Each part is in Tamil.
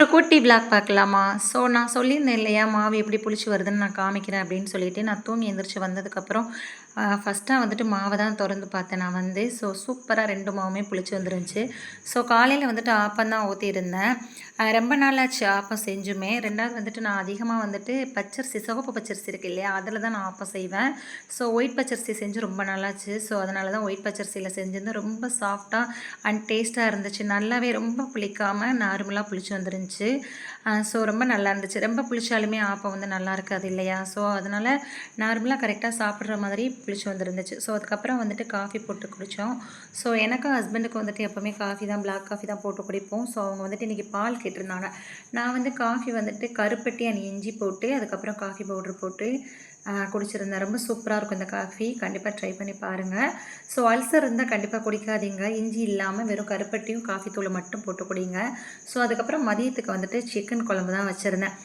ஒரு குட்டி விளாக் பார்க்கலாமா? ஸோ நான் சொல்லியிருந்தேன் இல்லையா, மாவு எப்படி புளிச்சு வருதுன்னு நான் காமிக்கிறேன் அப்படின்னு சொல்லிட்டு, நான் தூங்கி எந்திரிச்சு வந்ததுக்கப்புறம் ஃபஸ்ட்டாக வந்துட்டு மாவை தான் தொறந்து பார்த்தேன் நான் வந்து. ஸோ சூப்பராக 2 மாவுமே புளிச்சு வந்துருந்துச்சு. ஸோ காலையில் வந்துட்டு ஆப்பம் தான் ஊற்றியிருந்தேன். ரொம்ப நாளாச்சு ஆப்பம் செஞ்சுமே. 2வது வந்துட்டு நான் அதிகமாக வந்துட்டு பச்சரிசி, சிவப்பு பச்சரிசி இருக்குது இல்லையா, அதில் தான் நான் ஆப்பம் செய்வேன். ஸோ ஒயிட் பச்சரிசி செஞ்சு ரொம்ப நாளாச்சு. ஸோ அதனால தான் ஒயிட் பச்சரிசியில் செஞ்சிருந்தேன். ரொம்ப சாஃப்டாக அண்ட் டேஸ்ட்டாக இருந்துச்சு. நல்லாவே ரொம்ப புளிக்காமல் நார்மலாக புளிச்சு வந்துருந்துச்சு. ஸோ ரொம்ப நல்லா இருந்துச்சு. ரொம்ப புளிச்சாலுமே ஆப்பம் வந்து நல்லா இருக்காது இல்லையா? ஸோ அதனால் நார்மலாக கரெக்டாக சாப்பிட்ற மாதிரி புளிச்சு வந்துருந்துச்சு. ஸோ அதுக்கப்புறம் வந்துட்டு காஃபி போட்டு குடித்தோம். ஸோ எனக்கும் ஹஸ்பண்டுக்கு வந்துட்டு எப்போவுமே காஃபி தான், பிளாக் காஃபி தான் போட்டு குடிப்போம். ஸோ அவங்க வந்துட்டு இன்றைக்கி பால் கேட்டிருந்தாங்க. நான் வந்து காஃபி வந்துட்டு கருப்பட்டி அண்ட் இஞ்சி போட்டு அதுக்கப்புறம் காஃபி பவுட்ரு போட்டு குடிச்சிருந்தேன். ரொம்ப சூப்பராக இருக்கும் இந்த காஃபி. கண்டிப்பாக ட்ரை பண்ணி பாருங்கள். ஸோ அல்சர் இருந்தால் கண்டிப்பாக குடிக்காதீங்க. இஞ்சி இல்லாமல் வெறும் கருப்பட்டியும் காஃபி தூளை மட்டும் போட்டு குடிங்க. ஸோ அதுக்கப்புறம் மதியத்துக்கு வந்துட்டு சிக்கன் குழம்பு தான் வச்சுருந்தேன்.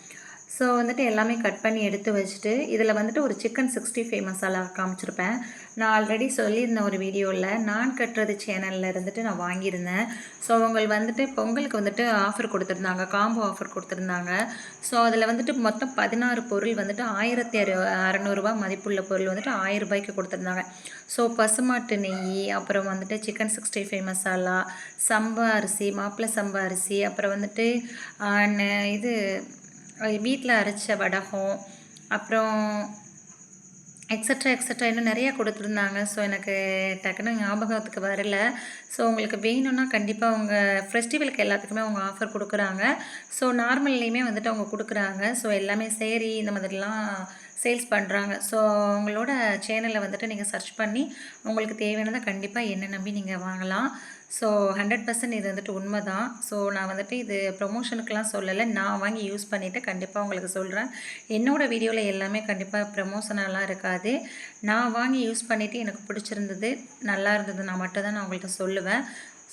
ஸோ வந்துட்டு எல்லாமே கட் பண்ணி எடுத்து வச்சுட்டு, இதில் வந்துட்டு ஒரு சிக்கன் 65 மசாலா காமிச்சிருப்பேன். நான் ஆல்ரெடி சொல்லியிருந்தேன் ஒரு வீடியோவில், நான் கட்டுறது சேனலில் இருந்துட்டு நான் வாங்கியிருந்தேன். ஸோ அவங்க வந்துட்டு பொங்கலுக்கு வந்துட்டு ஆஃபர் கொடுத்துருந்தாங்க, காம்போ ஆஃபர் கொடுத்துருந்தாங்க. ஸோ அதில் வந்துட்டு மொத்தம் 16 பொருள் வந்துட்டு 1600 மதிப்புள்ள பொருள் வந்துட்டு ரூ. 1000 கொடுத்துருந்தாங்க. ஸோ பசுமாட்டு நெய், அப்புறம் வந்துட்டு சிக்கன் 65 மசாலா, சம்பா அரிசி, மாப்பிள்ளை சம்பா அரிசி, அப்புறம் வந்துட்டு இது வீட்டில் அரைச்ச வடகம், அப்புறம் எக்ஸட்ரா எக்ஸட்ரா இன்னும் நிறையா கொடுத்துருந்தாங்க. ஸோ எனக்கு டக்குன்னு ஞாபகத்துக்கு வரல. ஸோ உங்களுக்கு வேணும்னா கண்டிப்பாக அவங்க ஃபெஸ்டிவலுக்கு எல்லாத்துக்குமே அவங்க ஆஃபர் கொடுக்குறாங்க. ஸோ நார்மல்லையுமே வந்துட்டு அவங்க கொடுக்குறாங்க. ஸோ எல்லாமே சேரீ இந்த மாதிரிலாம் சேல்ஸ் பண்ணுறாங்க. ஸோ அவங்களோட சேனலில் வந்துட்டு நீங்கள் சர்ச் பண்ணி உங்களுக்கு தேவையானதை கண்டிப்பாக என்ன நம்பி நீங்கள் வாங்கலாம். ஸோ 100% இது வந்துட்டு உண்மை தான். ஸோ நான் வந்துட்டு இது ப்ரொமோஷனுக்கெலாம் சொல்லலை, நான் வாங்கி யூஸ் பண்ணிவிட்டு கண்டிப்பாக உங்களுக்கு சொல்கிறேன். என்னோடய வீடியோவில் எல்லாமே கண்டிப்பாக ப்ரமோஷனெல்லாம் இருக்காது. நான் வாங்கி யூஸ் பண்ணிவிட்டு எனக்கு பிடிச்சிருந்தது, நல்லா இருந்ததுன்னா மட்டும் தான் நான் உங்கள்கிட்ட சொல்லுவேன்.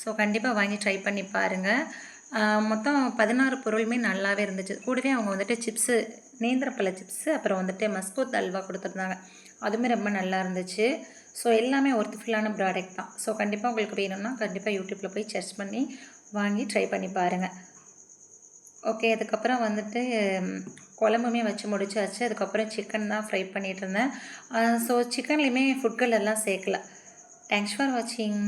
ஸோ கண்டிப்பாக வாங்கி ட்ரை பண்ணி பாருங்கள். மொத்தம் 16 பொருளுமே நல்லாவே இருந்துச்சு. கூடவே அவங்க வந்துட்டு சிப்ஸு, நேந்திரப்பழ சிப்ஸு, அப்புறம் வந்துட்டு மஸ்கோத் அல்வா கொடுத்துருந்தாங்க. அதுவுமே ரொம்ப நல்லா இருந்துச்சு. ஸோ எல்லாமே ஒர்த்ஃபுல்லான ப்ராடக்ட் தான். ஸோ கண்டிப்பாக உங்களுக்கு வேணும்னா கண்டிப்பாக யூடியூப்பில் போய் சர்ச் பண்ணி வாங்கி ட்ரை பண்ணி பாருங்கள். ஓகே, அதுக்கப்புறம் வந்துட்டு குழம்புமே வச்சு முடிச்சாச்சு. அதுக்கப்புறம் சிக்கன் தான் ஃப்ரை பண்ணிகிட்டு இருந்தேன். ஸோ சிக்கன்லேயுமே ஃபுட் கலர்லாம் சேர்க்கல. தேங்க்ஸ் ஃபார் வாட்சிங்.